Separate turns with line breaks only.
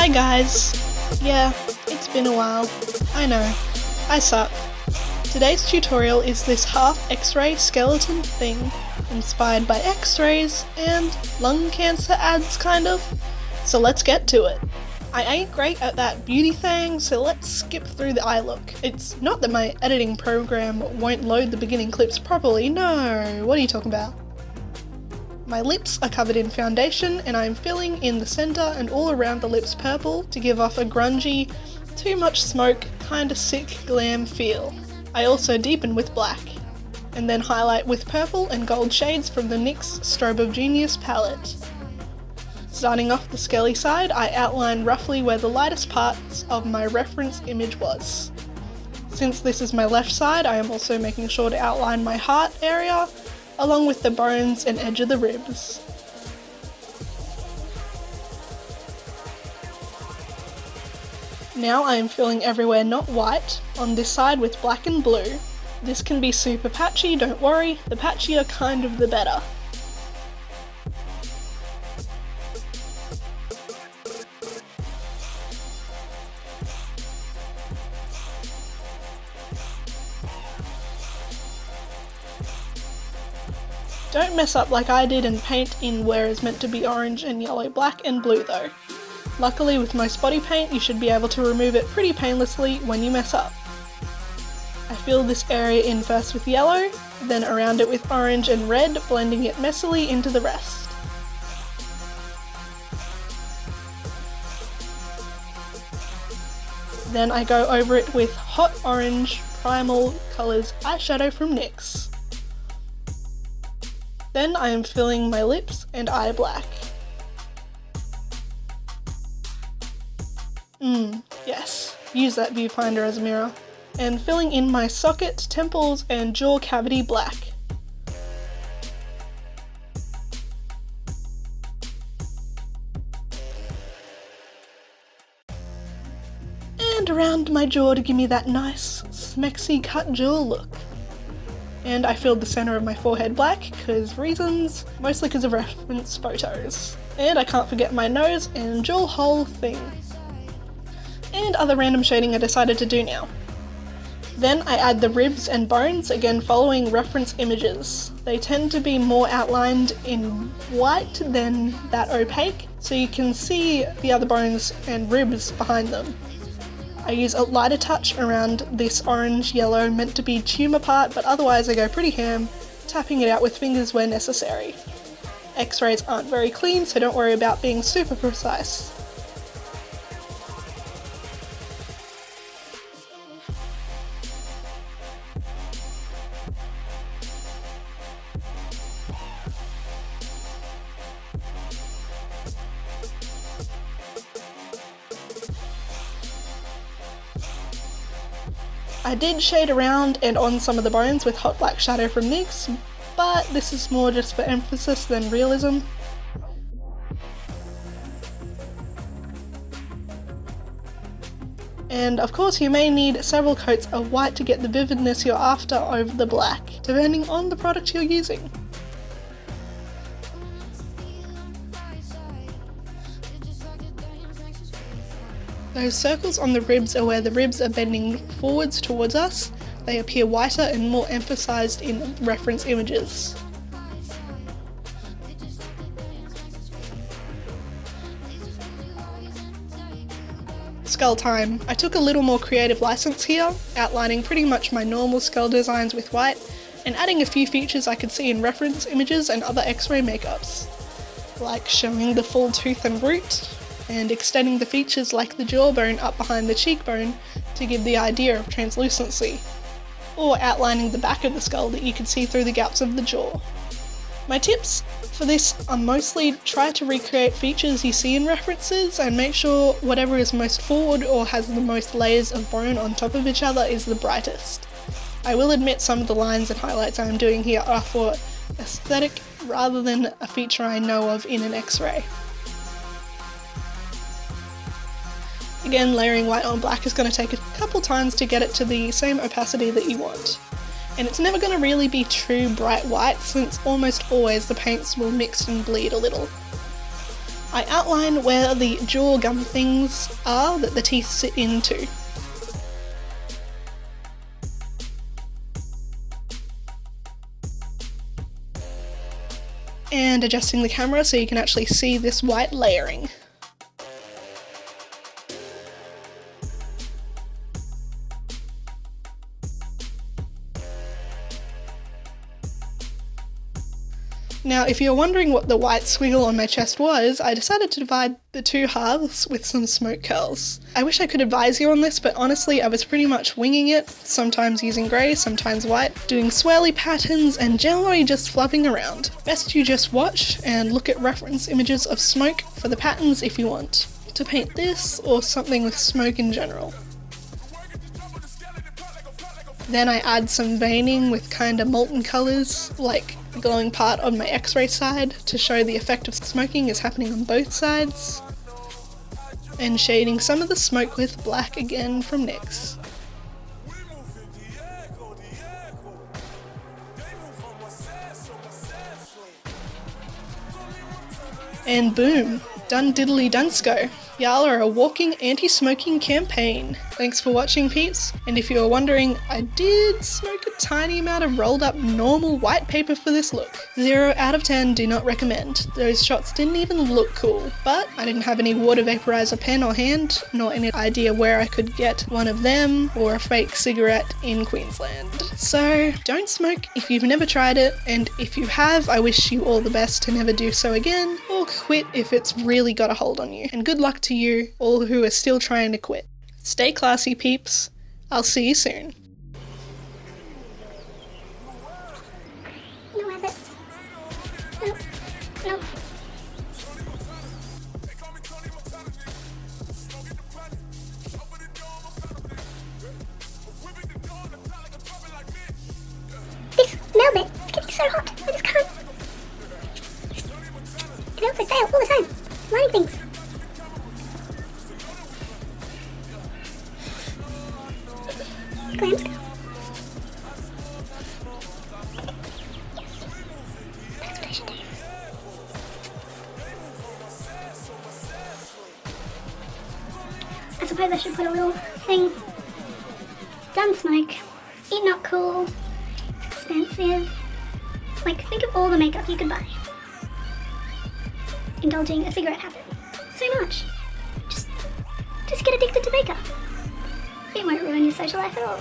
Hi guys! Yeah, it's been a while. I know. I suck. Today's tutorial is this half Xray Skeleton thing, inspired by X-rays and lung cancer ads kind of. So let's get to it. I ain't great at that beauty thing, so let's skip through the eye look. It's not that my editing program won't load the beginning clips properly, no, what are you talking about? My lips are covered in foundation and I'm filling in the centre and all around the lips purple to give off a grungy, too much smoke, kinda sick glam feel. I also deepen with black, and then highlight with purple and gold shades from the NYX Strobe of Genius palette. Starting off the skelly side, I outline roughly where the lightest parts of my reference image was. Since this is my left side, I am also making sure to outline my heart area, along with the bones and edge of the ribs. Now I am filling everywhere not white, on this side with black and blue. This can be super patchy, don't worry, the patchier kind of the better. Don't mess up like I did and paint in where is meant to be orange and yellow, black and blue though. Luckily with most body paint you should be able to remove it pretty painlessly when you mess up. I fill this area in first with yellow, then around it with orange and red, blending it messily into the rest. Then I go over it with hot orange primal colours eyeshadow from NYX. Then I am filling my lips and eye black. Yes, use that viewfinder as a mirror. And filling in my socket, temples and jaw cavity black. And around my jaw to give me that nice, smexy cut jaw look. And I filled the centre of my forehead black, cause reasons, mostly because of reference photos. And I can't forget my nose and jaw hole thing. And other random shading I decided to do now. Then I add the ribs and bones, again following reference images. They tend to be more outlined in white than that opaque, so you can see the other bones and ribs behind them. I use a lighter touch around this orange-yellow meant to be tumour part, but otherwise I go pretty ham, tapping it out with fingers where necessary. X-rays aren't very clean, so don't worry about being super precise. I did shade around and on some of the bones with hot black shadow from NYX, but this is more just for emphasis than realism. And of course you may need several coats of white to get the vividness you're after over the black, depending on the product you're using. Those circles on the ribs are where the ribs are bending forwards towards us. They appear whiter and more emphasised in reference images. Skull time. I took a little more creative license here, outlining pretty much my normal skull designs with white, and adding a few features I could see in reference images and other X-ray makeups, like showing the full tooth and root, and extending the features like the jawbone up behind the cheekbone to give the idea of translucency, or outlining the back of the skull that you can see through the gaps of the jaw. My tips for this are mostly try to recreate features you see in references and make sure whatever is most forward or has the most layers of bone on top of each other is the brightest. I will admit some of the lines and highlights I am doing here are for aesthetic rather than a feature I know of in an X-ray. Again, layering white on black is going to take a couple times to get it to the same opacity that you want. And it's never going to really be true bright white since almost always the paints will mix and bleed a little. I outline where the jaw gum things are that the teeth sit into. And adjusting the camera so you can actually see this white layering. Now, if you're wondering what the white squiggle on my chest was, I decided to divide the two halves with some smoke curls. I wish I could advise you on this, but honestly I was pretty much winging it, sometimes using grey, sometimes white, doing swirly patterns and generally just fluffing around. Best you just watch and look at reference images of smoke for the patterns if you want to paint this or something with smoke in general. Then I add some veining with kinda molten colours, like the glowing part on my X-ray side to show the effect of smoking is happening on both sides, and shading some of the smoke with black again from NYX. And boom! Done diddly dunsko! Y'all are a walking anti-smoking campaign. Thanks for watching, peeps, and if you were wondering, I did smoke a tiny amount of rolled up normal white paper for this look. 0 out of 10, do not recommend. Those shots didn't even look cool, but I didn't have any water vaporizer pen or hand, nor any idea where I could get one of them or a fake cigarette in Queensland. So don't smoke if you've never tried it, and if you have, I wish you all the best to never do so again, or quit if it's really got a hold on you. And good luck to you all who are still trying to quit. Stay classy, peeps. I'll see you soon.
No habits. No. No. This Melbourne is getting so hot. I just can't. It also fails all the time. Lining things. Clams go. Yes. That's what I should do. I suppose I should put a little thing. Done smoke. Eat not cool. Expensive. Like, think of all the makeup you could buy. Indulging a cigarette habit. So much. Just get addicted to makeup. It won't ruin your social life at all.